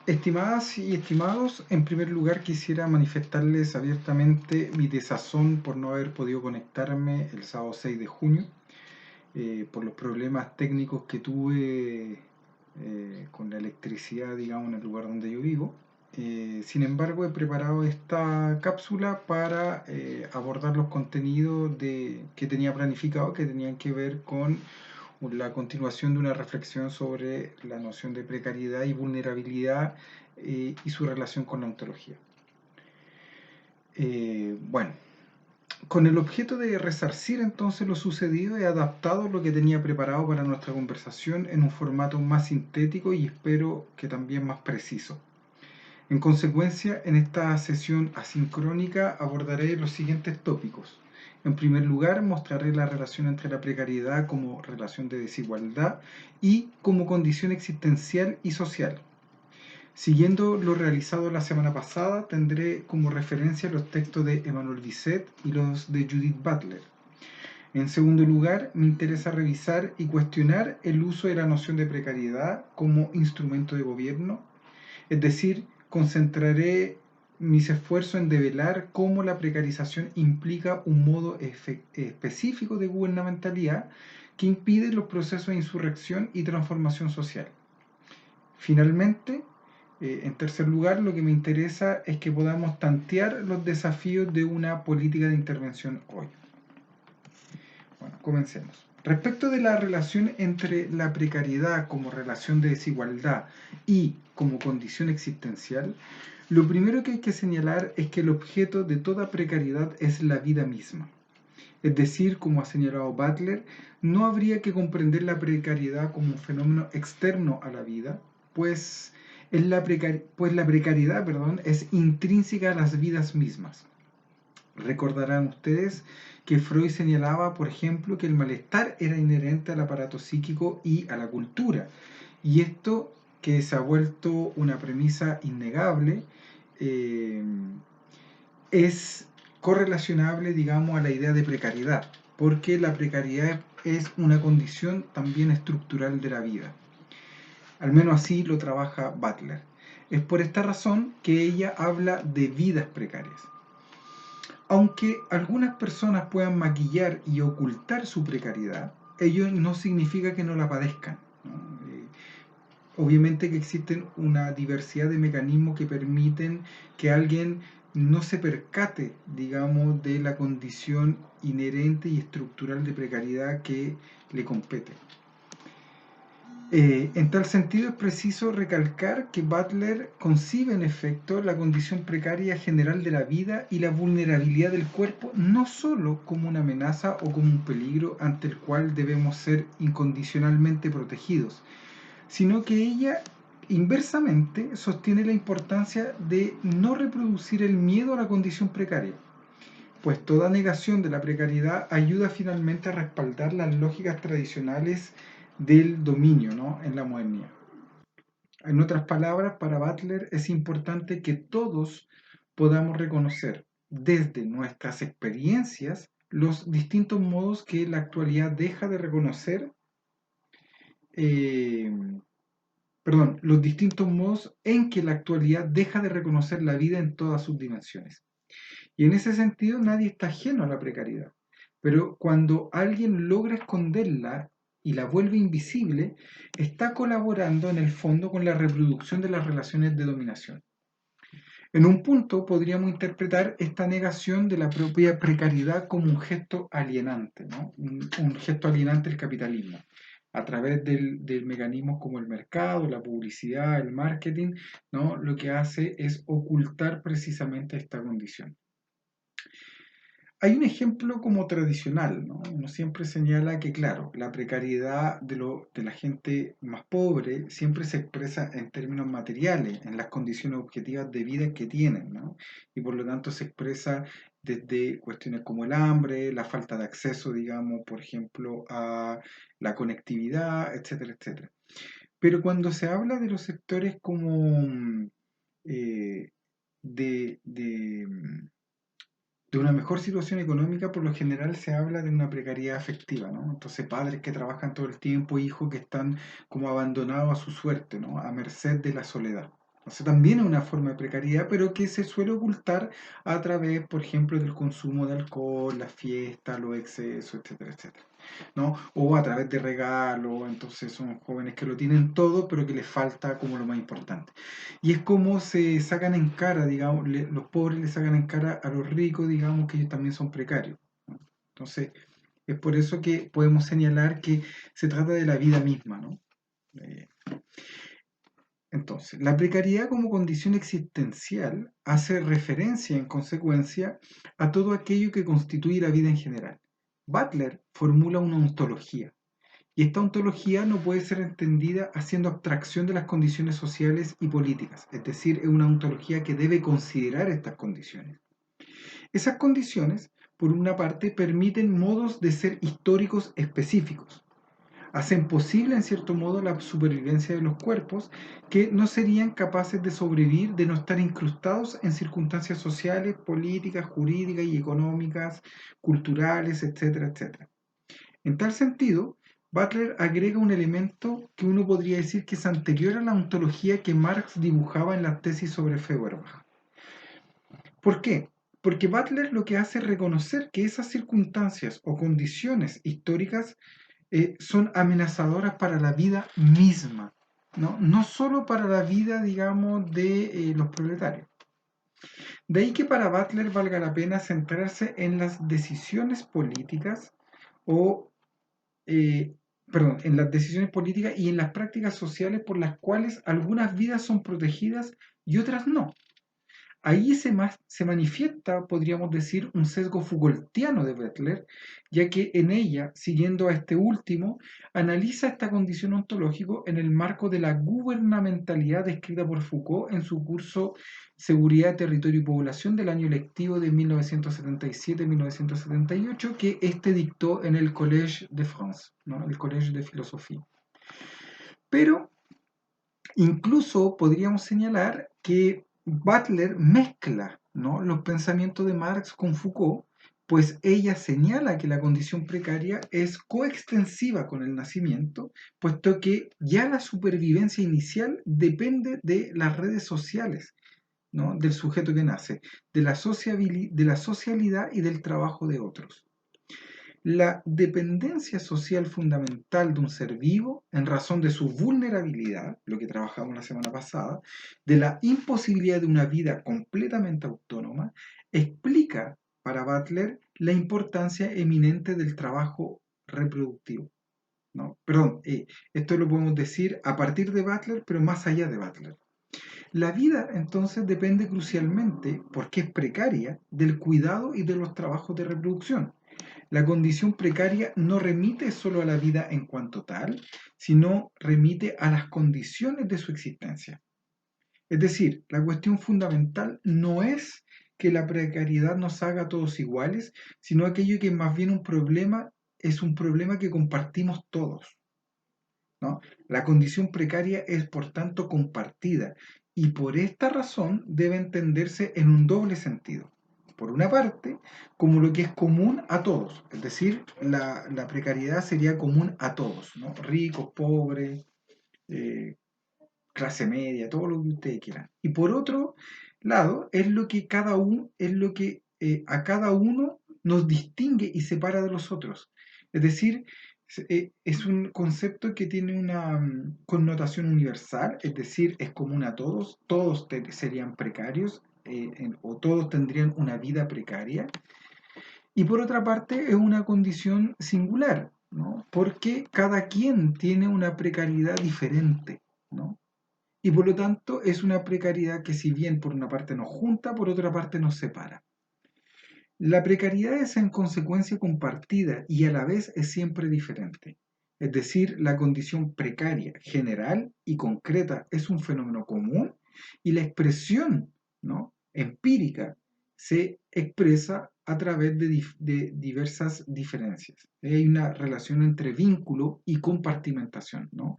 Estimadas y estimados, en primer lugar quisiera manifestarles abiertamente mi desazón por no haber podido conectarme el sábado 6 de junio, por los problemas técnicos que tuve con la electricidad, digamos, en el lugar donde yo vivo. Sin embargo, he preparado esta cápsula para abordar los contenidos que tenía planificado, que tenían que ver con la continuación de una reflexión sobre la noción de precariedad y vulnerabilidad y su relación con la ontología. Bueno, con el objeto de resarcir entonces lo sucedido, he adaptado lo que tenía preparado para nuestra conversación en un formato más sintético y espero que también más preciso. En consecuencia, en esta sesión asincrónica abordaré los siguientes tópicos. En primer lugar, mostraré la relación entre la precariedad como relación de desigualdad y como condición existencial y social. Siguiendo lo realizado la semana pasada, tendré como referencia los textos de Emmanuel Bisset y los de Judith Butler. En segundo lugar, me interesa revisar y cuestionar el uso de la noción de precariedad como instrumento de gobierno, es decir, concentraré mis esfuerzos en develar cómo la precarización implica un modo específico de gubernamentalidad que impide los procesos de insurrección y transformación social. Finalmente, en tercer lugar, lo que me interesa es que podamos tantear los desafíos de una política de intervención hoy. Bueno, comencemos. Respecto de la relación entre la precariedad como relación de desigualdad y como condición existencial, lo primero que hay que señalar es que el objeto de toda precariedad es la vida misma. Es decir, como ha señalado Butler, no habría que comprender la precariedad como un fenómeno externo a la vida, pues la precariedad es intrínseca a las vidas mismas. Recordarán ustedes que Freud señalaba, por ejemplo, que el malestar era inherente al aparato psíquico y a la cultura. Y esto, que se ha vuelto una premisa innegable, eh, es correlacionable, digamos, a la idea de precariedad, porque la precariedad es una condición también estructural de la vida. Al menos así lo trabaja Butler. Es por esta razón que ella habla de vidas precarias. Aunque algunas personas puedan maquillar y ocultar su precariedad, ello no significa que no la padezcan, ¿no? Obviamente que existen una diversidad de mecanismos que permiten que alguien no se percate, digamos, de la condición inherente y estructural de precariedad que le compete. En tal sentido es preciso recalcar que Butler concibe en efecto la condición precaria general de la vida y la vulnerabilidad del cuerpo no sólo como una amenaza o como un peligro ante el cual debemos ser incondicionalmente protegidos, sino que ella inversamente sostiene la importancia de no reproducir el miedo a la condición precaria, pues toda negación de la precariedad ayuda finalmente a respaldar las lógicas tradicionales del dominio, ¿no?, en la modernidad. En otras palabras, para Butler es importante que todos podamos reconocer desde nuestras experiencias los distintos modos que la actualidad deja de reconocer, eh, los distintos modos en que la actualidad deja de reconocer la vida en todas sus dimensiones. Y en ese sentido nadie está ajeno a la precariedad. Pero cuando alguien logra esconderla y la vuelve invisible, está colaborando en el fondo con la reproducción de las relaciones de dominación. En un punto podríamos interpretar esta negación de la propia precariedad como un gesto alienante, ¿no? Un gesto alienante del capitalismo, a través de mecanismos como el mercado, la publicidad, el marketing, ¿no? Lo que hace es ocultar precisamente esta condición. Hay un ejemplo como tradicional, ¿no? Uno siempre señala que, claro, la precariedad de la gente más pobre siempre se expresa en términos materiales, en las condiciones objetivas de vida que tienen, ¿no? Y por lo tanto se expresa desde cuestiones como el hambre, la falta de acceso, digamos, por ejemplo, a la conectividad, etcétera, etcétera. Pero cuando se habla de los sectores como eh, de una mejor situación económica, por lo general se habla de una precariedad afectiva, ¿no? Entonces, padres que trabajan todo el tiempo, hijos que están como abandonados a su suerte, ¿no? A merced de la soledad. O sea, también es una forma de precariedad, pero que se suele ocultar a través, por ejemplo, del consumo de alcohol, las fiestas, los excesos, etcétera, etcétera, ¿no? O a través de regalos, entonces son jóvenes que lo tienen todo, pero que les falta como lo más importante. Y es como se sacan en cara, digamos, los pobres le sacan en cara a los ricos, digamos, que ellos también son precarios, ¿no? Entonces, es por eso que podemos señalar que se trata de la vida misma, ¿no? Eh, entonces, la precariedad como condición existencial hace referencia, en consecuencia, a todo aquello que constituye la vida en general. Butler formula una ontología, y esta ontología no puede ser entendida haciendo abstracción de las condiciones sociales y políticas, es decir, es una ontología que debe considerar estas condiciones. Esas condiciones, por una parte, permiten modos de ser históricos específicos, hacen posible en cierto modo la supervivencia de los cuerpos que no serían capaces de sobrevivir de no estar incrustados en circunstancias sociales, políticas, jurídicas y económicas, culturales, etcétera, etcétera. En tal sentido, Butler agrega un elemento que uno podría decir que es anterior a la ontología que Marx dibujaba en la tesis sobre Feuerbach. ¿Por qué? Porque Butler lo que hace es reconocer que esas circunstancias o condiciones históricas son amenazadoras para la vida misma, ¿no? No solo para la vida, digamos, de los proletarios. De ahí que para Butler valga la pena centrarse en las decisiones políticas o, eh, perdón, en las decisiones políticas y en las prácticas sociales por las cuales algunas vidas son protegidas y otras no. Ahí se manifiesta, podríamos decir, un sesgo Foucaultiano de Butler, ya que en ella, siguiendo a este último, analiza esta condición ontológica en el marco de la gubernamentalidad descrita por Foucault en su curso Seguridad, Territorio y Población del año lectivo de 1977-1978, que este dictó en el Collège de France, ¿no? El Collège de Filosofía. Pero incluso podríamos señalar que Butler mezcla, ¿no?, los pensamientos de Marx con Foucault, pues ella señala que la condición precaria es coextensiva con el nacimiento, puesto que ya la supervivencia inicial depende de las redes sociales, ¿no?, del sujeto que nace, de la socialidad y del trabajo de otros. La dependencia social fundamental de un ser vivo, en razón de su vulnerabilidad, lo que trabajamos la semana pasada, de la imposibilidad de una vida completamente autónoma, explica para Butler la importancia eminente del trabajo reproductivo, ¿no? Perdón, esto lo podemos decir a partir de Butler, pero más allá de Butler. La vida entonces depende crucialmente, porque es precaria, del cuidado y de los trabajos de reproducción. La condición precaria no remite solo a la vida en cuanto tal, sino remite a las condiciones de su existencia. Es decir, la cuestión fundamental no es que la precariedad nos haga a todos iguales, sino aquello que más bien es un problema que compartimos todos, ¿no? La condición precaria es por tanto compartida y por esta razón debe entenderse en un doble sentido. Por una parte, como lo que es común a todos, es decir, la precariedad sería común a todos, ¿no? Ricos, pobres, eh, clase media, todo lo que ustedes quieran. Y por otro lado, es lo que es lo que a cada uno nos distingue y separa de los otros. Es decir, es un concepto que tiene una connotación universal, es decir, es común a todos, todos serían precarios o todos tendrían una vida precaria. Y por otra parte, es una condición singular, ¿no? Porque cada quien tiene una precariedad diferente, ¿no? Y por lo tanto es una precariedad que si bien por una parte nos junta, por otra parte nos separa. La precariedad es en consecuencia compartida y a la vez es siempre diferente. Es decir, la condición precaria, general y concreta es un fenómeno común y la expresión, ¿no?, empírica se expresa a través de diversas diferencias. Hay una relación entre vínculo y compartimentación, ¿no?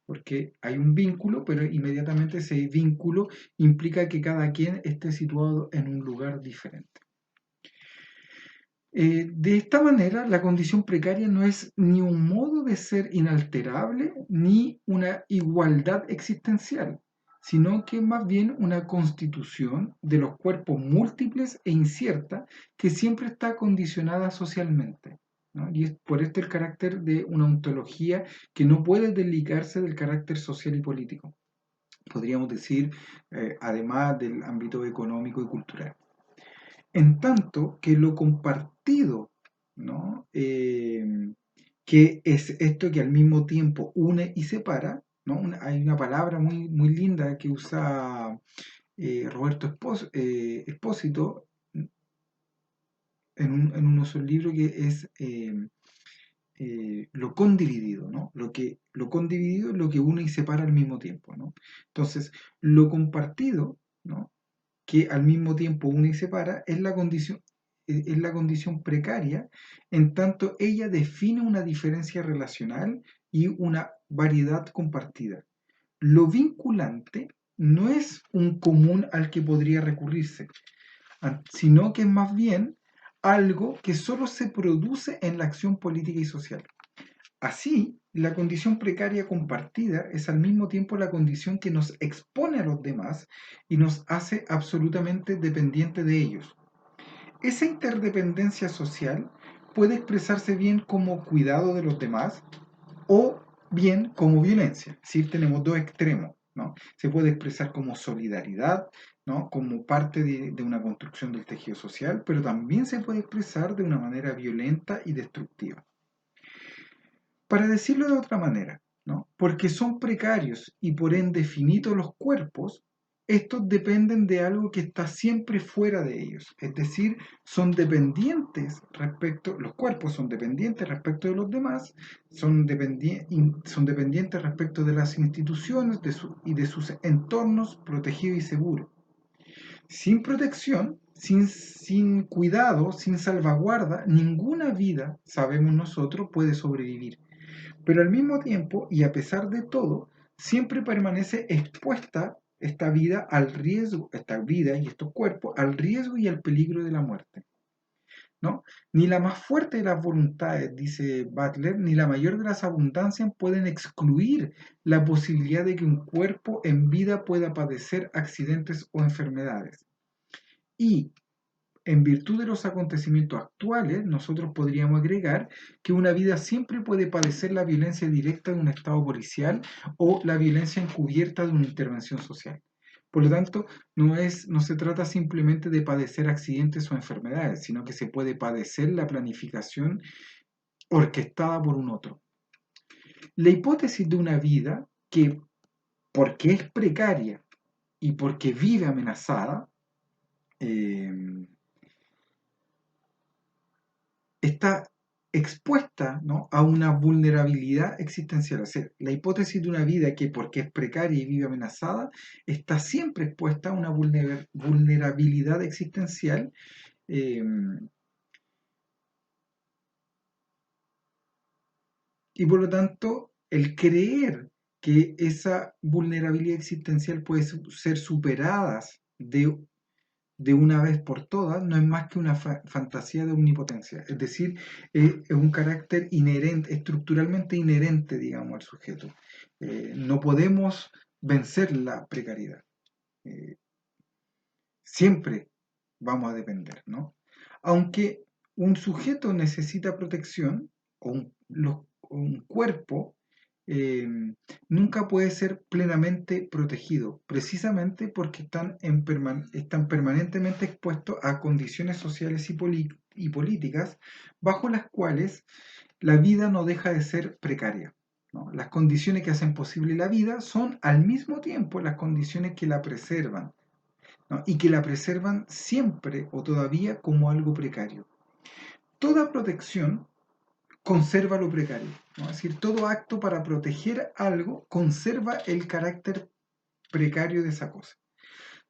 Porque hay un vínculo, pero inmediatamente ese vínculo implica que cada quien esté situado en un lugar diferente. De esta manera, la condición precaria no es ni un modo de ser inalterable ni una igualdad existencial, sino que es más bien una constitución de los cuerpos múltiples e incierta que siempre está condicionada socialmente, ¿no? Y es por esto el carácter de una ontología que no puede desligarse del carácter social y político. Podríamos decir, además del ámbito económico y cultural. En tanto que lo compartido, ¿no? Que es esto que al mismo tiempo une y separa, ¿no? Hay una palabra muy, muy linda que usa Roberto Espósito en uno de sus libros que es lo condividido, ¿no? Lo condividido es lo que une y separa al mismo tiempo, ¿no? Entonces, lo compartido, ¿no? Que al mismo tiempo une y separa, es la condición precaria, en tanto ella define una diferencia relacional y una variedad compartida. Lo vinculante no es un común al que podría recurrirse, sino que es más bien algo que solo se produce en la acción política y social. Así, la condición precaria compartida es al mismo tiempo la condición que nos expone a los demás y nos hace absolutamente dependientes de ellos. Esa interdependencia social puede expresarse bien como cuidado de los demás o bien como violencia. Es decir, tenemos dos extremos, ¿no? Se puede expresar como solidaridad, ¿no? Como parte de una construcción del tejido social, pero también se puede expresar de una manera violenta y destructiva. Para decirlo de otra manera, ¿no? Porque son precarios y por ende finitos los cuerpos, estos dependen de algo que está siempre fuera de ellos. Es decir, los cuerpos son dependientes respecto de los demás, son dependientes respecto de las instituciones y de sus entornos protegidos y seguros. Sin protección, sin cuidado, sin salvaguarda, ninguna vida, sabemos nosotros, puede sobrevivir. Pero al mismo tiempo, y a pesar de todo, siempre permanece expuesta esta vida y estos cuerpos, al riesgo y al peligro de la muerte, ¿no? Ni la más fuerte de las voluntades, dice Butler, ni la mayor de las abundancias pueden excluir la posibilidad de que un cuerpo en vida pueda padecer accidentes o enfermedades. Y en virtud de los acontecimientos actuales, nosotros podríamos agregar que una vida siempre puede padecer la violencia directa de un Estado policial o la violencia encubierta de una intervención social. Por lo tanto, no se trata simplemente de padecer accidentes o enfermedades, sino que se puede padecer la planificación orquestada por un otro. La hipótesis de una vida que, porque es precaria y porque vive amenazada, eh, está expuesta, ¿no? A una vulnerabilidad existencial. O sea, la hipótesis de una vida que porque es precaria y vive amenazada, está siempre expuesta a una vulnerabilidad existencial. eh, y por lo tanto, el creer que esa vulnerabilidad existencial puede ser superada de una vez por todas, no es más que una fantasía de omnipotencia. Es decir, es un carácter inherente, estructuralmente inherente, digamos, al sujeto. No podemos vencer la precariedad. Eh, Siempre vamos a depender, ¿no? Aunque un sujeto necesita protección, o un cuerpo, eh, nunca puede ser plenamente protegido, precisamente porque están permanentemente expuestos a condiciones sociales y políticas bajo las cuales la vida no deja de ser precaria, ¿no? Las condiciones que hacen posible la vida son al mismo tiempo las condiciones que la preservan, ¿no? Y que la preservan siempre o todavía como algo precario. Toda protección conserva lo precario, ¿no? Es decir, todo acto para proteger algo conserva el carácter precario de esa cosa,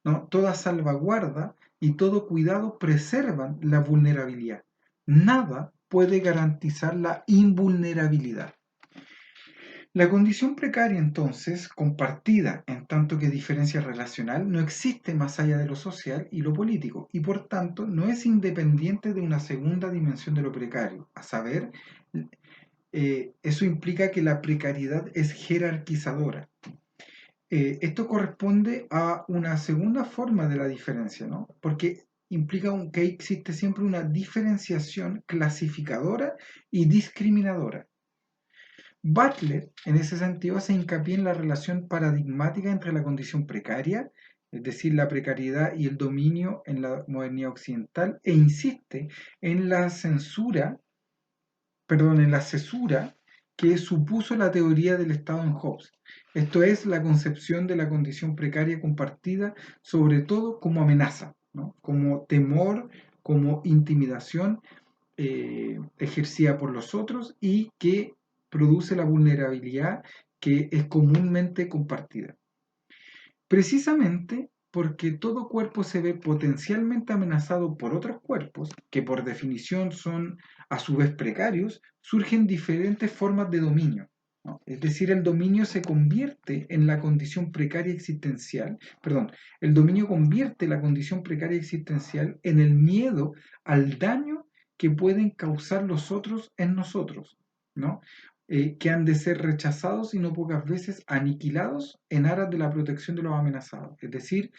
¿no? Toda salvaguarda y todo cuidado preservan la vulnerabilidad. Nada puede garantizar la invulnerabilidad. La condición precaria, entonces, compartida en tanto que diferencia relacional, no existe más allá de lo social y lo político, y por tanto no es independiente de una segunda dimensión de lo precario, a saber, eso implica que la precariedad es jerarquizadora. Esto corresponde a una segunda forma de la diferencia, ¿no? Porque implica que existe siempre una diferenciación clasificadora y discriminadora. Butler, en ese sentido, hace hincapié en la relación paradigmática entre la condición precaria, es decir, la precariedad y el dominio en la modernidad occidental, e insiste en la en la cesura que supuso la teoría del Estado en Hobbes. Esto es la concepción de la condición precaria compartida, sobre todo como amenaza, ¿no? Como temor, como intimidación ejercida por los otros y que produce la vulnerabilidad que es comúnmente compartida. Precisamente porque todo cuerpo se ve potencialmente amenazado por otros cuerpos, que por definición son a su vez precarios, surgen diferentes formas de dominio, ¿no? Es decir, el dominio se convierte en la condición precaria existencial, perdón, el dominio convierte la condición precaria existencial en el miedo al daño que pueden causar los otros en nosotros, ¿no? Que han de ser rechazados y no pocas veces aniquilados en aras de la protección de los amenazados. Es decir,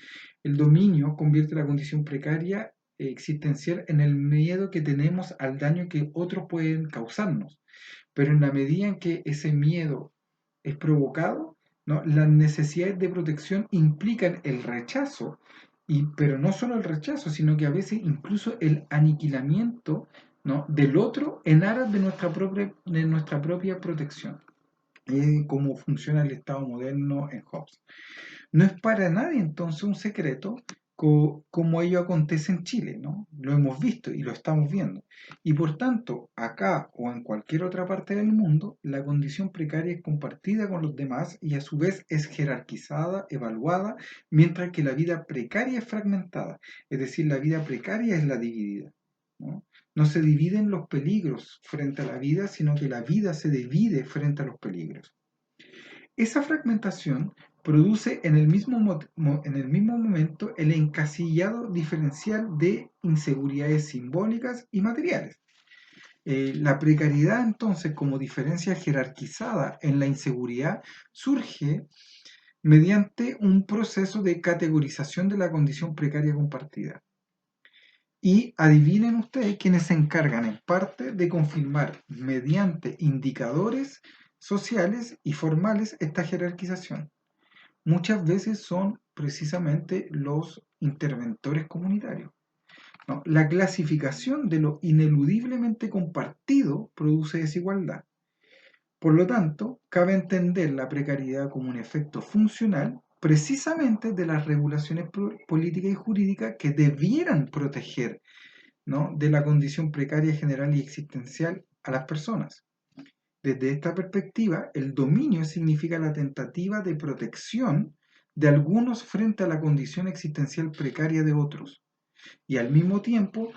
el dominio convierte la condición precaria existencial en el miedo que tenemos al daño que otros pueden causarnos. Pero en la medida en que ese miedo es provocado, ¿no? Las necesidades de protección implican el rechazo, pero no solo el rechazo, sino que a veces incluso el aniquilamiento, ¿no? del otro en aras de nuestra propia protección. Cómo funciona el Estado moderno en Hobbes. No es para nadie entonces un secreto como ello acontece en Chile, ¿no? Lo hemos visto y lo estamos viendo. Y por tanto, acá o en cualquier otra parte del mundo, la condición precaria es compartida con los demás y a su vez es jerarquizada, evaluada, mientras que la vida precaria es fragmentada. Es decir, la vida precaria es la dividida, ¿no? No se dividen los peligros frente a la vida, sino que la vida se divide frente a los peligros. Esa fragmentación produce en el mismo momento el encasillado diferencial de inseguridades simbólicas y materiales. La precariedad entonces como diferencia jerarquizada en la inseguridad surge mediante un proceso de categorización de la condición precaria compartida. Y adivinen ustedes quienes se encargan en parte de confirmar mediante indicadores sociales y formales esta jerarquización. Muchas veces son precisamente los interventores comunitarios, ¿no? La clasificación de lo ineludiblemente compartido produce desigualdad. Por lo tanto, cabe entender la precariedad como un efecto funcional precisamente de las regulaciones políticas y jurídicas que debieran proteger, ¿no? de la condición precaria general y existencial a las personas. Desde esta perspectiva, el dominio significa la tentativa de protección de algunos frente a la condición existencial precaria de otros. Y al mismo tiempo,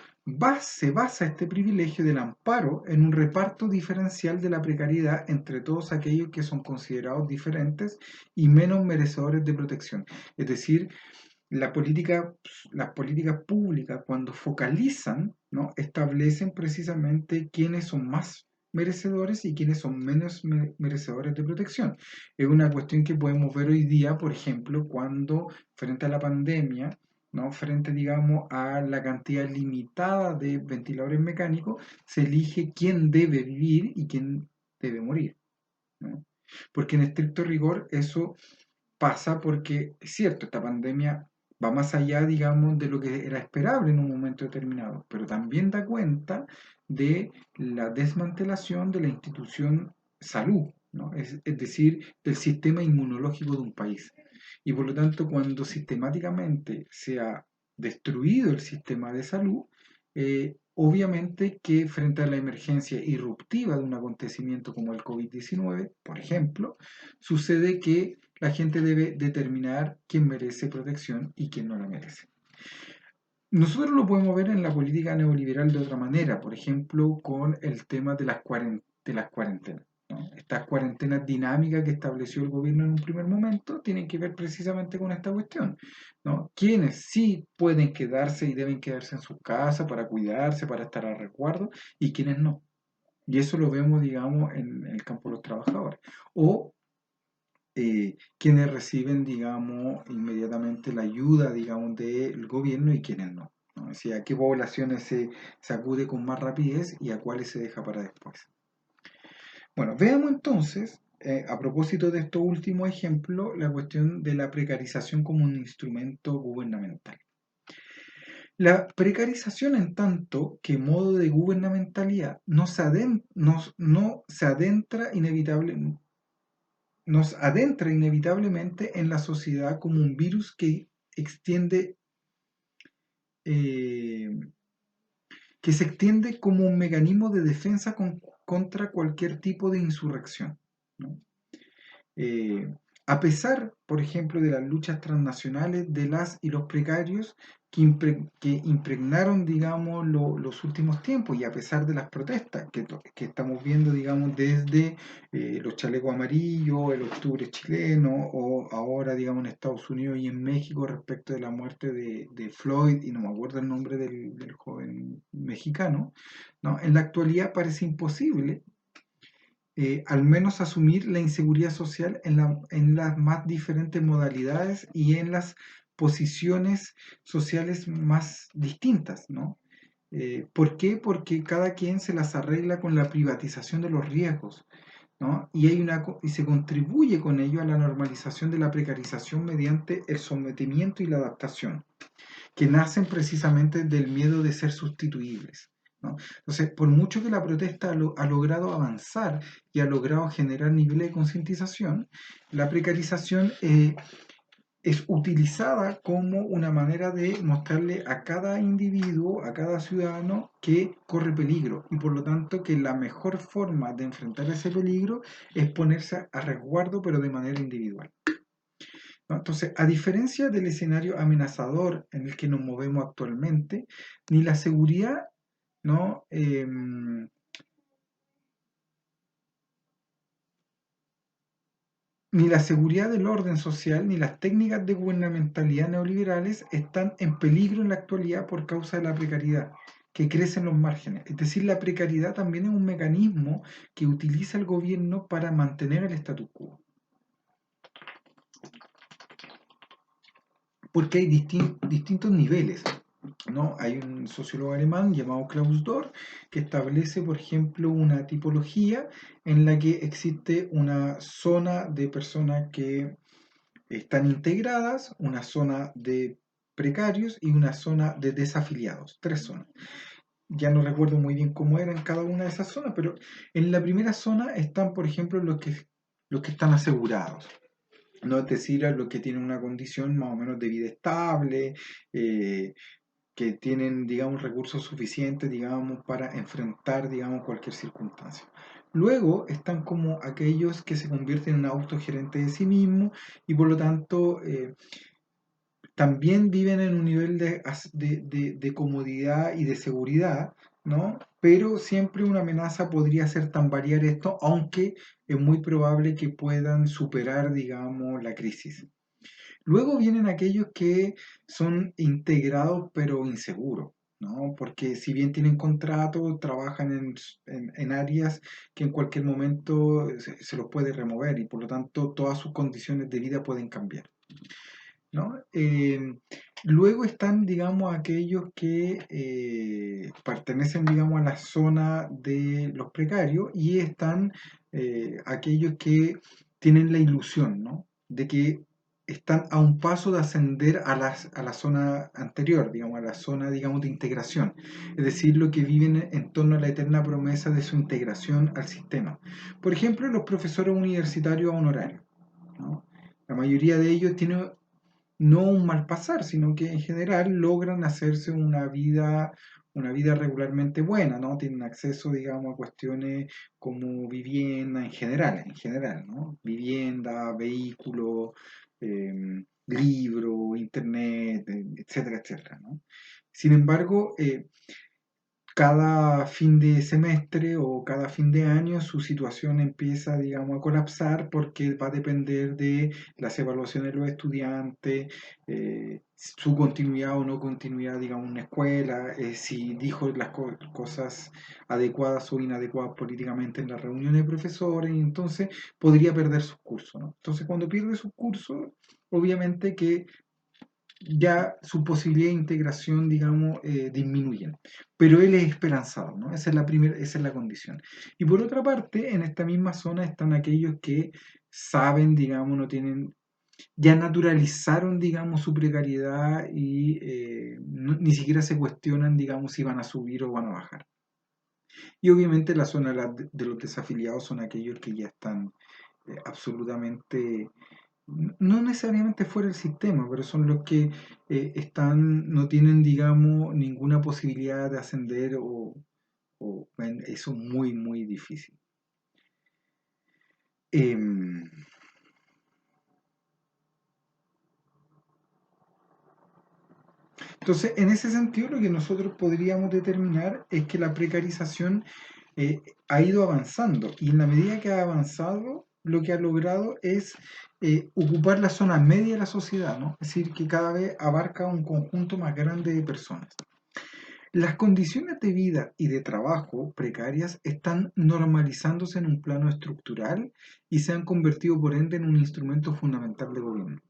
se basa este privilegio del amparo en un reparto diferencial de la precariedad entre todos aquellos que son considerados diferentes y menos merecedores de protección. Es decir, las políticas públicas, cuando focalizan, ¿no? establecen precisamente quiénes son más merecedores y quiénes son menos merecedores de protección. Es una cuestión que podemos ver hoy día, por ejemplo, cuando frente a la pandemia, ¿no? frente, digamos, a la cantidad limitada de ventiladores mecánicos, se elige quién debe vivir y quién debe morir, ¿no? Porque en estricto rigor eso pasa porque, es cierto, esta pandemia va más allá, digamos, de lo que era esperable en un momento determinado, pero también da cuenta de la desmantelación de la institución salud, ¿no? Es decir, del sistema inmunológico de un país. Y por lo tanto, cuando sistemáticamente se ha destruido el sistema de salud, obviamente que frente a la emergencia irruptiva de un acontecimiento como el COVID-19, por ejemplo, sucede que la gente debe determinar quién merece protección y quién no la merece. Nosotros lo podemos ver en la política neoliberal de otra manera, por ejemplo, con el tema de las cuarentenas, ¿no? Estas cuarentenas dinámicas que estableció el gobierno en un primer momento tienen que ver precisamente con esta cuestión, ¿no? Quienes sí pueden quedarse y deben quedarse en sus casas para cuidarse, para estar a resguardo, y quienes no. Y eso lo vemos, digamos, en el campo de los trabajadores. O quienes reciben, digamos, inmediatamente la ayuda, digamos, del gobierno y quienes no. ¿No? O sea, a qué poblaciones se acude con más rapidez y a cuáles se deja para después. Bueno, veamos entonces, a propósito de estos últimos ejemplos, la cuestión de la precarización como un instrumento gubernamental. La precarización, en tanto que modo de gubernamentalidad, no se adentra nos adentra inevitablemente en la sociedad como un virus eh, que se extiende como un mecanismo de defensa contra cualquier tipo de insurrección, ¿no? Eh, a pesar, por ejemplo, de las luchas transnacionales de las y los precarios que impregnaron, digamos, los últimos tiempos y a pesar de las protestas que estamos viendo, digamos, desde los chalecos amarillos, el octubre chileno o ahora, digamos, en Estados Unidos y en México respecto de la muerte de Floyd, y no me acuerdo el nombre del joven mexicano, ¿no? En la actualidad parece imposible al menos asumir la inseguridad social en las más diferentes modalidades y en las posiciones sociales más distintas, ¿no? ¿Por qué? Porque cada quien se las arregla con la privatización de los riesgos, ¿no? Y se contribuye con ello a la normalización de la precarización mediante el sometimiento y la adaptación que nacen precisamente del miedo de ser sustituibles, ¿no? Entonces, por mucho que la protesta ha logrado avanzar y ha logrado generar niveles de concientización, la precarización es utilizada como una manera de mostrarle a cada individuo, a cada ciudadano, que corre peligro y por lo tanto que la mejor forma de enfrentar ese peligro es ponerse a resguardo, pero de manera individual, ¿no? Entonces, a diferencia del escenario amenazador en el que nos movemos actualmente, ni la seguridad, ¿no? Ni la seguridad del orden social ni las técnicas de gubernamentalidad neoliberales están en peligro en la actualidad por causa de la precariedad, que crece en los márgenes. Es decir, la precariedad también es un mecanismo que utiliza el gobierno para mantener el status quo. Porque hay distintos niveles, ¿no? Hay un sociólogo alemán llamado Klaus Dörr que establece, por ejemplo, una tipología en la que existe una zona de personas que están integradas, una zona de precarios y una zona de desafiliados. Tres zonas. Ya no recuerdo muy bien cómo eran cada una de esas zonas, pero en la primera zona están, por ejemplo, los que están asegurados, ¿no? Es decir, a los que tienen una condición más o menos de vida estable, eh, que tienen, digamos, recursos suficientes, digamos, para enfrentar, digamos, cualquier circunstancia. Luego están como aquellos que se convierten en autogerentes de sí mismos y por lo tanto también viven en un nivel de comodidad y de seguridad, ¿no? Pero siempre una amenaza podría ser tan variar esto, aunque es muy probable que puedan superar, digamos, la crisis. Luego vienen aquellos que son integrados pero inseguros, ¿no? Porque si bien tienen contrato, trabajan en áreas que en cualquier momento se los puede remover y por lo tanto todas sus condiciones de vida pueden cambiar, ¿no? Luego están, digamos, aquellos que pertenecen, digamos, a la zona de los precarios y están aquellos que tienen la ilusión, ¿no? De que están a un paso de ascender a la zona anterior, digamos, a la zona, digamos, de integración. Es decir, lo que viven en torno a la eterna promesa de su integración al sistema. Por ejemplo, los profesores universitarios honorarios, ¿no? La mayoría de ellos tienen no un mal pasar, sino que en general logran hacerse una vida regularmente buena, ¿no? Tienen acceso, digamos, a cuestiones como vivienda en general, ¿no? Vivienda, vehículo, libro, internet, etcétera, etcétera, ¿no? Sin embargo, cada fin de semestre o cada fin de año su situación empieza, digamos, a colapsar porque va a depender de las evaluaciones de los estudiantes, su continuidad o no continuidad, digamos, en una escuela, si dijo las cosas adecuadas o inadecuadas políticamente en las reuniones de profesores, y entonces podría perder sus cursos, ¿no? Entonces, cuando pierde sus cursos, obviamente que ya su posibilidad de integración, digamos, disminuyen. Pero él es esperanzado, ¿no? Esa es la primera, esa es la condición. Y por otra parte, en esta misma zona están aquellos que saben, digamos, no tienen, ya naturalizaron, digamos, su precariedad y ni siquiera se cuestionan, digamos, si van a subir o van a bajar. Y obviamente la zona de los desafiliados son aquellos que ya están absolutamente no necesariamente fuera del sistema, pero son los que no tienen, digamos, ninguna posibilidad de ascender ven, eso es muy, muy difícil. Em, entonces, en ese sentido, lo que nosotros podríamos determinar es que la precarización ha ido avanzando y en la medida que ha avanzado, lo que ha logrado es ocupar la zona media de la sociedad, ¿no? Es decir, que cada vez abarca un conjunto más grande de personas. Las condiciones de vida y de trabajo precarias están normalizándose en un plano estructural y se han convertido por ende en un instrumento fundamental de gobierno.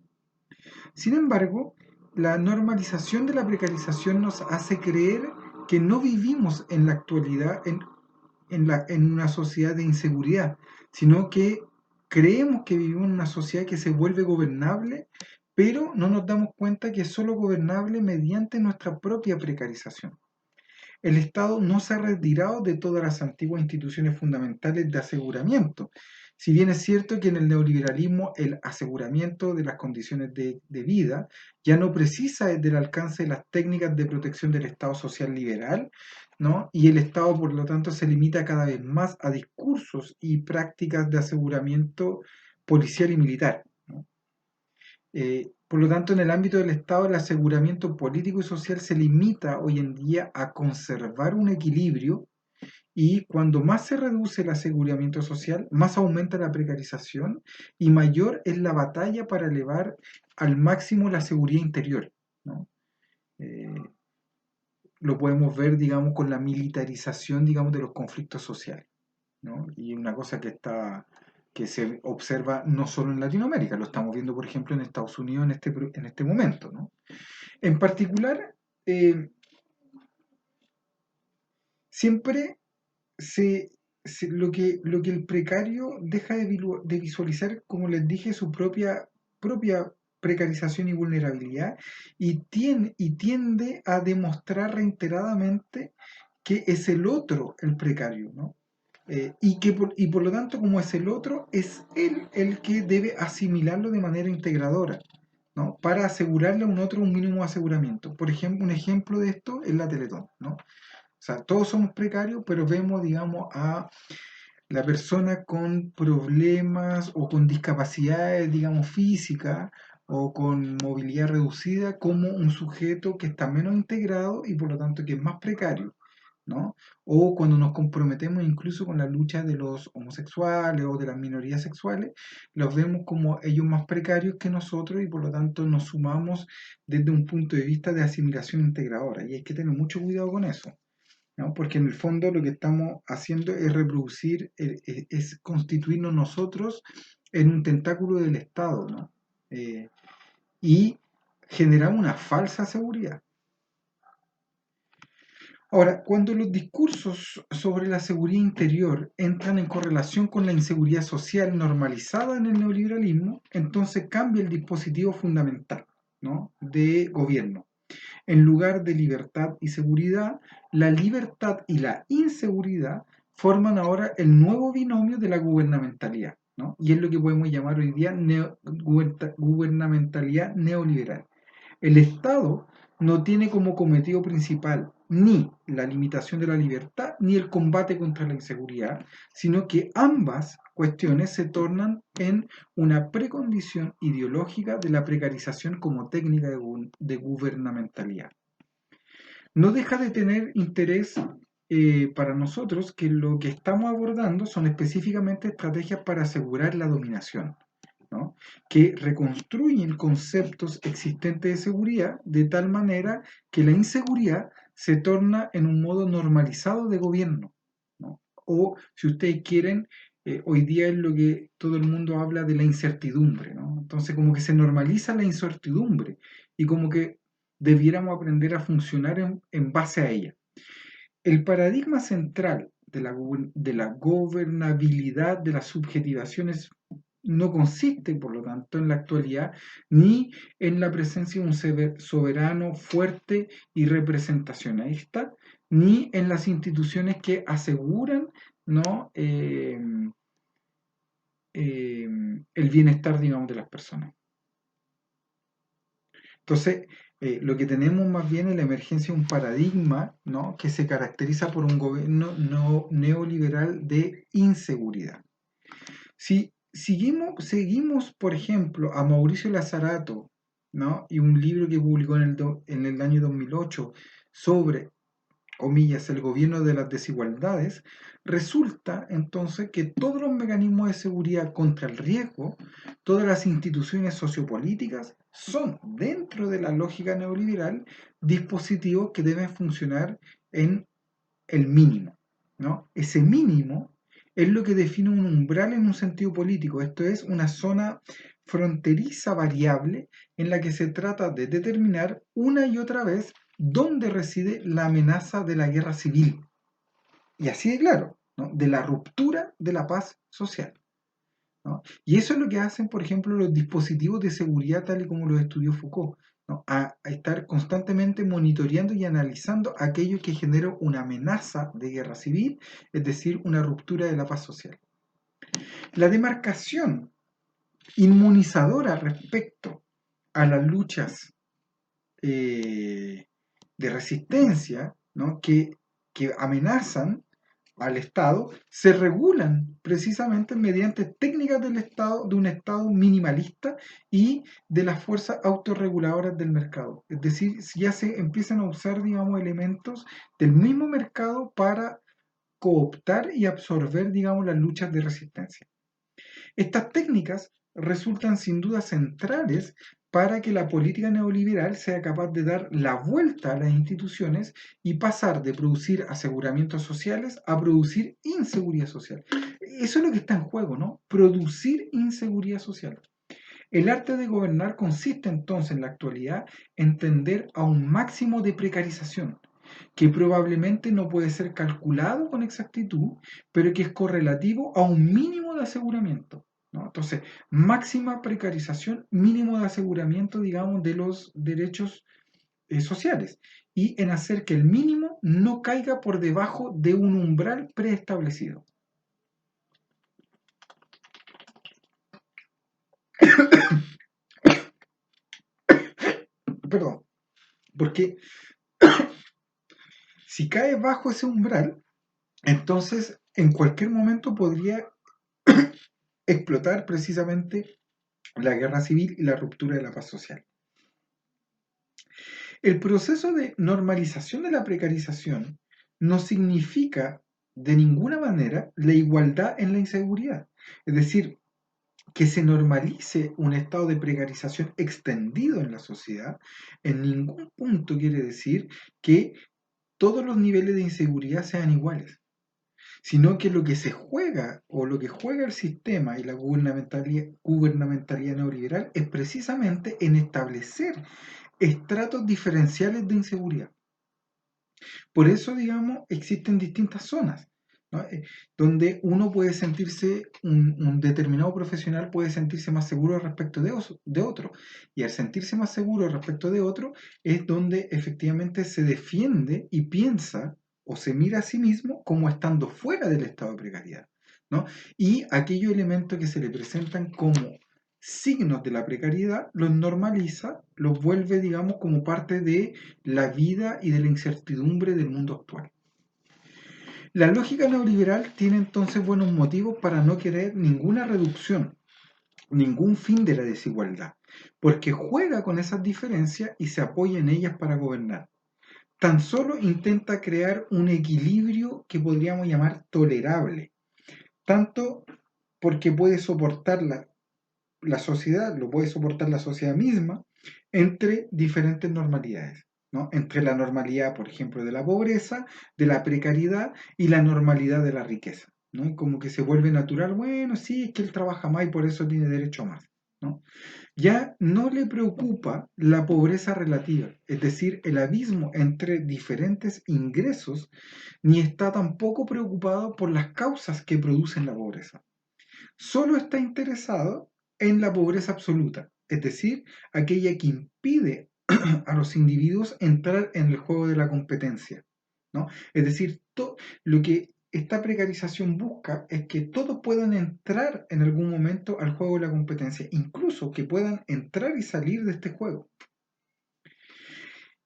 Sin embargo, la normalización de la precarización nos hace creer que no vivimos en la actualidad en una sociedad de inseguridad, sino que creemos que vivimos en una sociedad que se vuelve gobernable, pero no nos damos cuenta que es solo gobernable mediante nuestra propia precarización. El Estado no se ha retirado de todas las antiguas instituciones fundamentales de aseguramiento. Si bien es cierto que en el neoliberalismo el aseguramiento de las condiciones de vida ya no precisa del alcance de las técnicas de protección del Estado social liberal, ¿no? Y el Estado, por lo tanto, se limita cada vez más a discursos y prácticas de aseguramiento policial y militar, ¿no? Por lo tanto, en el ámbito del Estado, el aseguramiento político y social se limita hoy en día a conservar un equilibrio y cuando más se reduce el aseguramiento social, más aumenta la precarización y mayor es la batalla para elevar al máximo la seguridad interior, ¿no? Eh, lo podemos ver, digamos, con la militarización, digamos, de los conflictos sociales, ¿no? Y una cosa que se observa no solo en Latinoamérica, lo estamos viendo, por ejemplo, en Estados Unidos en este momento, ¿no? En particular, eh, siempre lo que el precario deja de visualizar, como les dije, su propia precarización y vulnerabilidad y tiende a demostrar reiteradamente que es el otro el precario, ¿no? Y por lo tanto, como es el otro, es él el que debe asimilarlo de manera integradora, ¿no? Para asegurarle a un otro un mínimo aseguramiento. Por ejemplo, un ejemplo de esto es la Teletón, ¿no? O sea, todos somos precarios, pero vemos, digamos, a la persona con problemas o con discapacidades, digamos, físicas o con movilidad reducida como un sujeto que está menos integrado y por lo tanto que es más precario, ¿no? O cuando nos comprometemos incluso con la lucha de los homosexuales o de las minorías sexuales, los vemos como ellos más precarios que nosotros y por lo tanto nos sumamos desde un punto de vista de asimilación integradora y hay que tener mucho cuidado con eso, ¿no? Porque en el fondo lo que estamos haciendo es reproducir, es constituirnos nosotros en un tentáculo del Estado, ¿no? Y generamos una falsa seguridad. Ahora, cuando los discursos sobre la seguridad interior entran en correlación con la inseguridad social normalizada en el neoliberalismo, entonces cambia el dispositivo fundamental, ¿no? De gobierno. En lugar de libertad y seguridad, la libertad y la inseguridad forman ahora el nuevo binomio de la gubernamentalidad, ¿no? Y es lo que podemos llamar hoy día gubernamentalidad neoliberal. El Estado no tiene como cometido principal ni la limitación de la libertad ni el combate contra la inseguridad, sino que ambas cuestiones se tornan en una precondición ideológica de la precarización como técnica de gubernamentalidad. No deja de tener interés para nosotros que lo que estamos abordando son específicamente estrategias para asegurar la dominación, ¿no? Que reconstruyen conceptos existentes de seguridad de tal manera que la inseguridad se torna en un modo normalizado de gobierno, ¿no? O, si ustedes quieren, hoy día es lo que todo el mundo habla de la incertidumbre, ¿no? Entonces, como que se normaliza la incertidumbre y como que debiéramos aprender a funcionar en base a ella. El paradigma central de la gobernabilidad de las subjetivaciones no consiste, por lo tanto, en la actualidad ni en la presencia de un soberano fuerte y representacionista, ni en las instituciones que aseguran, ¿no? El bienestar, digamos, de las personas. Entonces, lo que tenemos más bien es la emergencia de un paradigma, ¿no? Que se caracteriza por un gobierno neoliberal de inseguridad. Si seguimos, por ejemplo, a Mauricio Lazarato, ¿no? Y un libro que publicó en el año 2008 sobre, comillas, el gobierno de las desigualdades, resulta entonces que todos los mecanismos de seguridad contra el riesgo, todas las instituciones sociopolíticas, son, dentro de la lógica neoliberal, dispositivos que deben funcionar en el mínimo, ¿no? Ese mínimo es lo que define un umbral en un sentido político, esto es una zona fronteriza variable en la que se trata de determinar una y otra vez dónde reside la amenaza de la guerra civil. Y así de claro, ¿no? De la ruptura de la paz social, ¿no? Y eso es lo que hacen, por ejemplo, los dispositivos de seguridad tal y como los estudió Foucault, ¿no? A estar constantemente monitoreando y analizando aquello que genera una amenaza de guerra civil, es decir, una ruptura de la paz social. La demarcación inmunizadora respecto a las luchas de resistencia, ¿no? que amenazan al Estado se regulan precisamente mediante técnicas del Estado, de un Estado minimalista y de las fuerzas autorreguladoras del mercado. Es decir, si ya se empiezan a usar, digamos, elementos del mismo mercado para cooptar y absorber, digamos, las luchas de resistencia. Estas técnicas resultan sin duda centrales para que la política neoliberal sea capaz de dar la vuelta a las instituciones y pasar de producir aseguramientos sociales a producir inseguridad social. Eso es lo que está en juego, ¿no? Producir inseguridad social. El arte de gobernar consiste entonces en la actualidad en tender a un máximo de precarización, que probablemente no puede ser calculado con exactitud, pero que es correlativo a un mínimo de aseguramiento, ¿no? Entonces, máxima precarización, mínimo de aseguramiento, digamos, de los derechos sociales, y en hacer que el mínimo no caiga por debajo de un umbral preestablecido. Perdón, porque si cae bajo ese umbral, entonces en cualquier momento podría explotar precisamente la guerra civil y la ruptura de la paz social. El proceso de normalización de la precarización no significa de ninguna manera la igualdad en la inseguridad. Es decir, que se normalice un estado de precarización extendido en la sociedad, en ningún punto quiere decir que todos los niveles de inseguridad sean iguales, sino que lo que se juega o lo que juega el sistema y la gubernamentalidad neoliberal es precisamente en establecer estratos diferenciales de inseguridad. Por eso, digamos, existen distintas zonas, ¿no? Donde uno puede sentirse, un determinado profesional puede sentirse más seguro respecto de otro. Y al sentirse más seguro respecto de otro es donde efectivamente se defiende y piensa o se mira a sí mismo como estando fuera del estado de precariedad, ¿no? Y aquellos elementos que se le presentan como signos de la precariedad los normaliza, los vuelve, digamos, como parte de la vida y de la incertidumbre del mundo actual. La lógica neoliberal tiene entonces buenos motivos para no querer ninguna reducción, ningún fin de la desigualdad, porque juega con esas diferencias y se apoya en ellas para gobernar. tan solo intenta crear un equilibrio que podríamos llamar tolerable, tanto porque puede soportar la sociedad, lo puede soportar la sociedad misma, entre diferentes normalidades, ¿no? Entre la normalidad, por ejemplo, de la pobreza, de la precariedad y la normalidad de la riqueza, ¿no? Y como que se vuelve natural, bueno, sí, es que él trabaja más y por eso tiene derecho a más, ¿no? Ya no le preocupa la pobreza relativa, es decir, el abismo entre diferentes ingresos, ni está tampoco preocupado por las causas que producen la pobreza. Solo está interesado en la pobreza absoluta, es decir, aquella que impide a los individuos entrar en el juego de la competencia, ¿no? Es decir, lo que esta precarización busca es que todos puedan entrar en algún momento al juego de la competencia, incluso que puedan entrar y salir de este juego.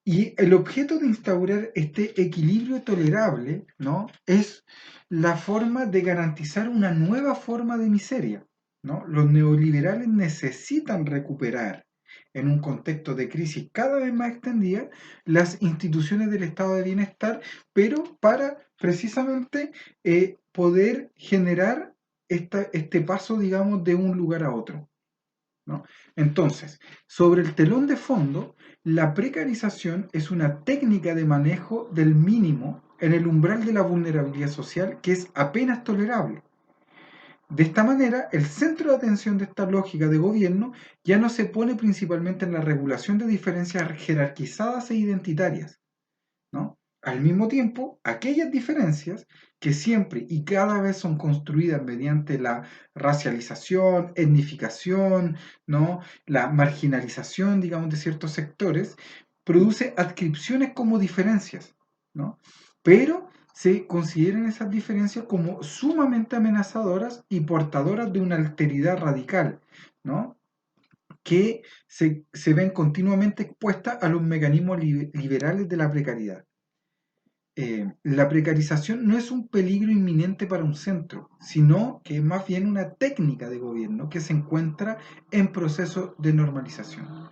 Y el objeto de instaurar este equilibrio tolerable, ¿no? Es la forma de garantizar una nueva forma de miseria, ¿no? Los neoliberales necesitan recuperar, en un contexto de crisis cada vez más extendida, las instituciones del estado de bienestar, pero para precisamente poder generar este paso, digamos, de un lugar a otro, ¿no? Entonces, sobre el telón de fondo, la precarización es una técnica de manejo del mínimo en el umbral de la vulnerabilidad social que es apenas tolerable. De esta manera, el centro de atención de esta lógica de gobierno ya no se pone principalmente en la regulación de diferencias jerarquizadas e identitarias, ¿no? Al mismo tiempo, aquellas diferencias que siempre y cada vez son construidas mediante la racialización, etnificación, ¿no? La marginalización, digamos, de ciertos sectores, produce adscripciones como diferencias, ¿no? Pero se consideran esas diferencias como sumamente amenazadoras y portadoras de una alteridad radical, ¿no? Que se ven continuamente expuestas a los mecanismos liberales de la precariedad. La precarización no es un peligro inminente para un centro, sino que es más bien una técnica de gobierno que se encuentra en proceso de normalización.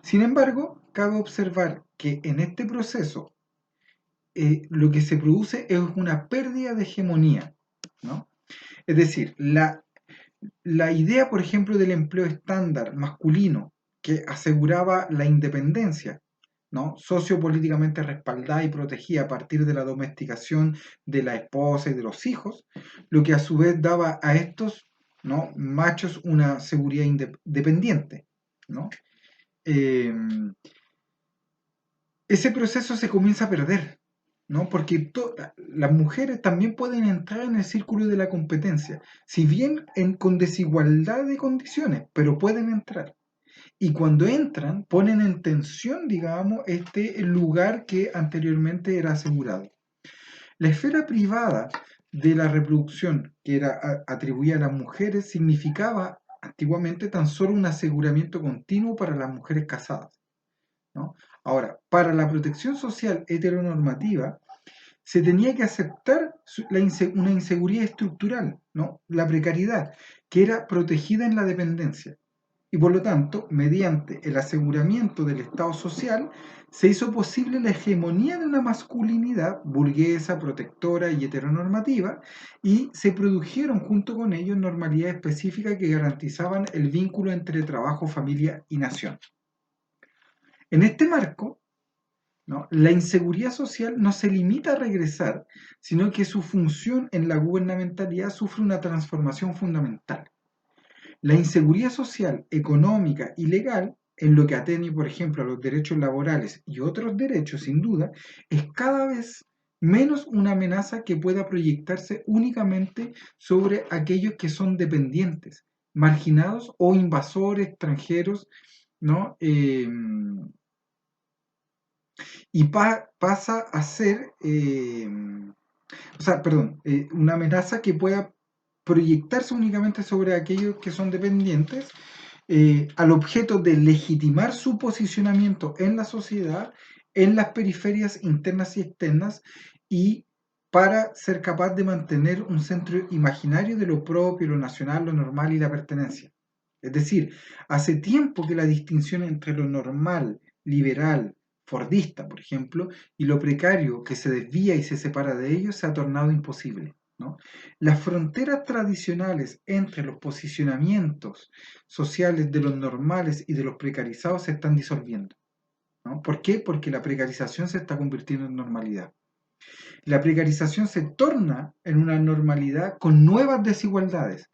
Sin embargo, cabe observar que en este proceso lo que se produce es una pérdida de hegemonía, ¿no? Es decir, la idea, por ejemplo, del empleo estándar masculino que aseguraba la independencia, ¿no? Sociopolíticamente respaldada y protegida a partir de la domesticación de la esposa y de los hijos, lo que a su vez daba a estos, ¿no?, machos una seguridad independiente, ¿no? Eh, Ese proceso se comienza a perder, ¿no? Porque las mujeres también pueden entrar en el círculo de la competencia, si bien con desigualdad de condiciones, pero pueden entrar. Y cuando entran, ponen en tensión, digamos, este lugar que anteriormente era asegurado. La esfera privada de la reproducción, que era atribuida a las mujeres, significaba antiguamente tan solo un aseguramiento continuo para las mujeres casadas, ¿no? Ahora, para la protección social heteronormativa, se tenía que aceptar una inseguridad estructural, ¿no? La precariedad, que era protegida en la dependencia. Y por lo tanto, mediante el aseguramiento del Estado social, se hizo posible la hegemonía de una masculinidad burguesa, protectora y heteronormativa, y se produjeron junto con ello normalidades específicas que garantizaban el vínculo entre trabajo, familia y nación. En este marco, ¿no?, la inseguridad social no se limita a regresar, sino que su función en la gubernamentalidad sufre una transformación fundamental. La inseguridad social, económica y legal, en lo que atañe, por ejemplo, a los derechos laborales y otros derechos, sin duda, es cada vez menos una amenaza que pueda proyectarse únicamente sobre aquellos que son dependientes, marginados o invasores extranjeros, ¿no? Y pasa a ser, una amenaza que pueda proyectarse únicamente sobre aquellos que son dependientes, al objeto de legitimar su posicionamiento en la sociedad, en las periferias internas y externas, y para ser capaz de mantener un centro imaginario de lo propio, lo nacional, lo normal y la pertenencia. Es decir, hace tiempo que la distinción entre lo normal, liberal, fordista, por ejemplo, y lo precario que se desvía y se separa de ello se ha tornado imposible, ¿no? Las fronteras tradicionales entre los posicionamientos sociales de los normales y de los precarizados se están disolviendo, ¿no? ¿Por qué? Porque la precarización se está convirtiendo en normalidad. La precarización se torna en una normalidad con nuevas desigualdades.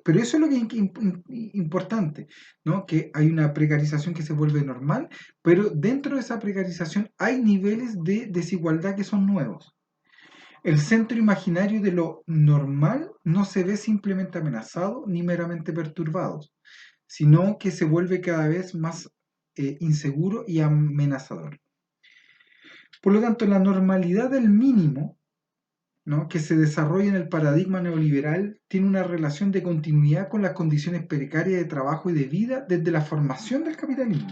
Pero eso es lo que es importante, ¿no? Que hay una precarización que se vuelve normal, pero dentro de esa precarización hay niveles de desigualdad que son nuevos. El centro imaginario de lo normal no se ve simplemente amenazado ni meramente perturbado, sino que se vuelve cada vez más inseguro y amenazador. Por lo tanto, la normalidad del mínimo, ¿no?, que se desarrolla en el paradigma neoliberal tiene una relación de continuidad con las condiciones precarias de trabajo y de vida desde la formación del capitalismo.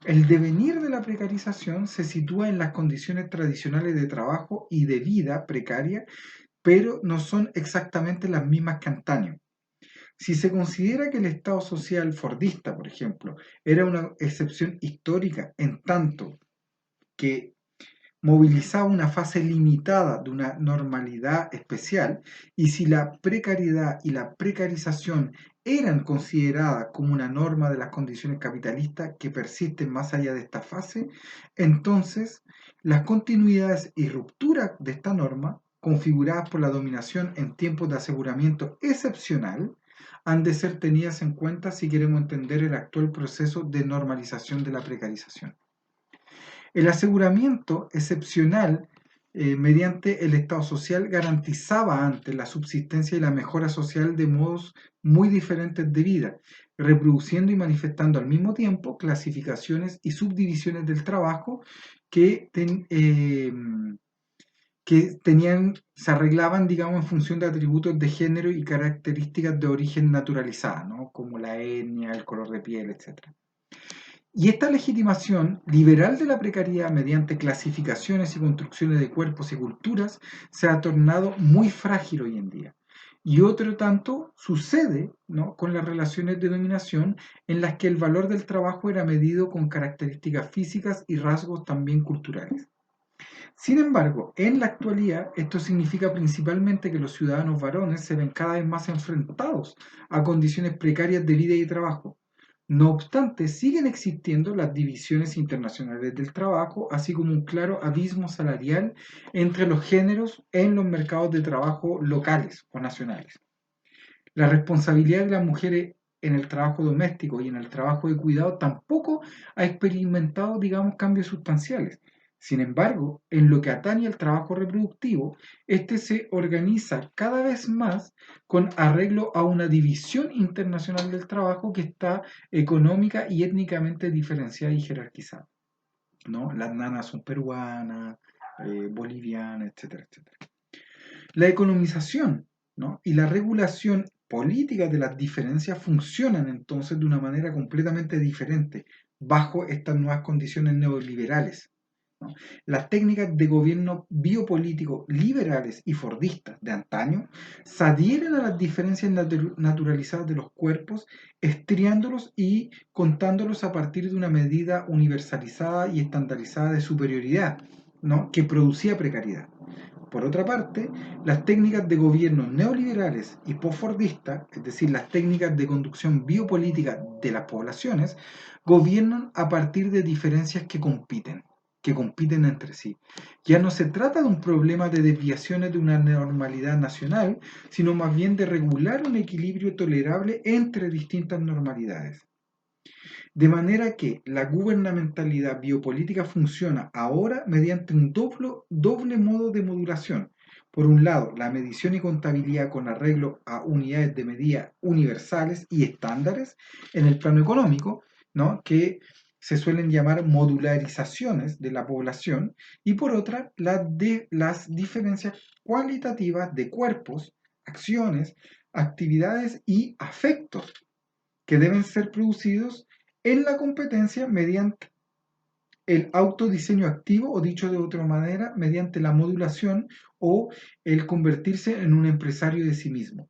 El devenir de la precarización se sitúa en las condiciones tradicionales de trabajo y de vida precaria, pero no son exactamente las mismas que antaño. Si se considera que el Estado social fordista, por ejemplo, era una excepción histórica en tanto que movilizaba una fase limitada de una normalidad especial, y si la precariedad y la precarización eran consideradas como una norma de las condiciones capitalistas que persisten más allá de esta fase, entonces las continuidades y rupturas de esta norma, configuradas por la dominación en tiempos de aseguramiento excepcional, han de ser tenidas en cuenta si queremos entender el actual proceso de normalización de la precarización. El aseguramiento excepcional mediante el Estado social garantizaba antes la subsistencia y la mejora social de modos muy diferentes de vida, reproduciendo y manifestando al mismo tiempo clasificaciones y subdivisiones del trabajo que, se arreglaban, digamos, en función de atributos de género y características de origen naturalizada, ¿no?, como la etnia, el color de piel, etc. Y esta legitimación liberal de la precariedad mediante clasificaciones y construcciones de cuerpos y culturas se ha tornado muy frágil hoy en día. Y otro tanto sucede, ¿no?, con las relaciones de dominación en las que el valor del trabajo era medido con características físicas y rasgos también culturales. Sin embargo, en la actualidad esto significa principalmente que los ciudadanos varones se ven cada vez más enfrentados a condiciones precarias de vida y trabajo. No obstante, siguen existiendo las divisiones internacionales del trabajo, así como un claro abismo salarial entre los géneros en los mercados de trabajo locales o nacionales. La responsabilidad de las mujeres en el trabajo doméstico y en el trabajo de cuidado tampoco ha experimentado, digamos, cambios sustanciales. Sin embargo, en lo que atañe al trabajo reproductivo, este se organiza cada vez más con arreglo a una división internacional del trabajo que está económica y étnicamente diferenciada y jerarquizada, ¿no? Las nanas son peruanas, bolivianas, etcétera, etcétera. La economización, ¿no?, y la regulación política de las diferencias funcionan entonces de una manera completamente diferente bajo estas nuevas condiciones neoliberales, ¿no? Las técnicas de gobierno biopolítico liberales y fordistas de antaño se adhieren a las diferencias naturalizadas de los cuerpos, estriándolos y contándolos a partir de una medida universalizada y estandarizada de superioridad, ¿no?, que producía precariedad. Por otra parte, las técnicas de gobierno neoliberales y postfordistas, es decir, las técnicas de conducción biopolítica de las poblaciones, gobiernan a partir de diferencias que compiten entre sí. Ya no se trata de un problema de desviaciones de una normalidad nacional, sino más bien de regular un equilibrio tolerable entre distintas normalidades. De manera que la gubernamentalidad biopolítica funciona ahora mediante un doble modo de modulación. Por un lado, la medición y contabilidad con arreglo a unidades de medida universales y estándares en el plano económico, ¿no?, que se suelen llamar modularizaciones de la población, y por otra, las diferencias cualitativas de cuerpos, acciones, actividades y afectos que deben ser producidos en la competencia mediante el autodiseño activo, o dicho de otra manera, mediante la modulación o el convertirse en un empresario de sí mismo.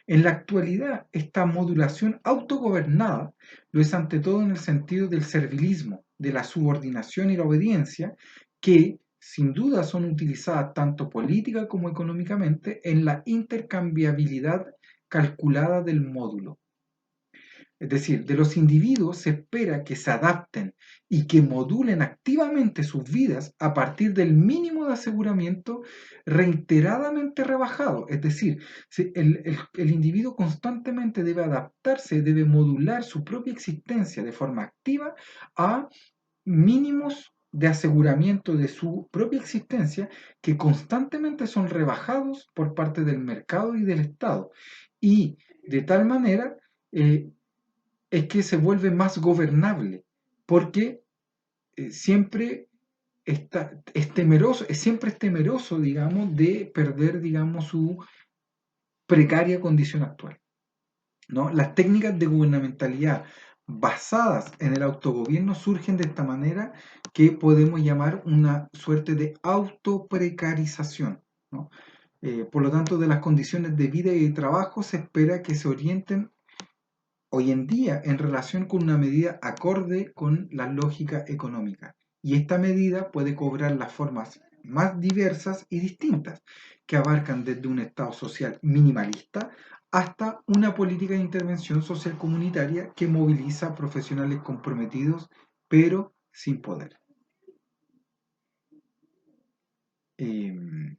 En la actualidad, esta modulación autogobernada lo es ante todo en el sentido del servilismo, de la subordinación y la obediencia, que sin duda son utilizadas tanto política como económicamente en la intercambiabilidad calculada del módulo. Es decir, de los individuos se espera que se adapten y que modulen activamente sus vidas a partir del mínimo de aseguramiento reiteradamente rebajado. Es decir, el individuo constantemente debe adaptarse, debe modular su propia existencia de forma activa a mínimos de aseguramiento de su propia existencia que constantemente son rebajados por parte del mercado y del Estado. Y de tal manera es que se vuelve más gobernable, porque siempre siempre es temeroso, digamos, de perder, digamos, su precaria condición actual, ¿no? Las técnicas de gubernamentalidad basadas en el autogobierno surgen de esta manera que podemos llamar una suerte de autoprecarización, ¿no? Por lo tanto, de las condiciones de vida y de trabajo se espera que se orienten hoy en día en relación con una medida acorde con la lógica económica. Y esta medida puede cobrar las formas más diversas y distintas, que abarcan desde un Estado social minimalista hasta una política de intervención social comunitaria que moviliza profesionales comprometidos, pero sin poder. En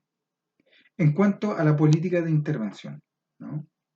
cuanto a la política de intervención, ¿no?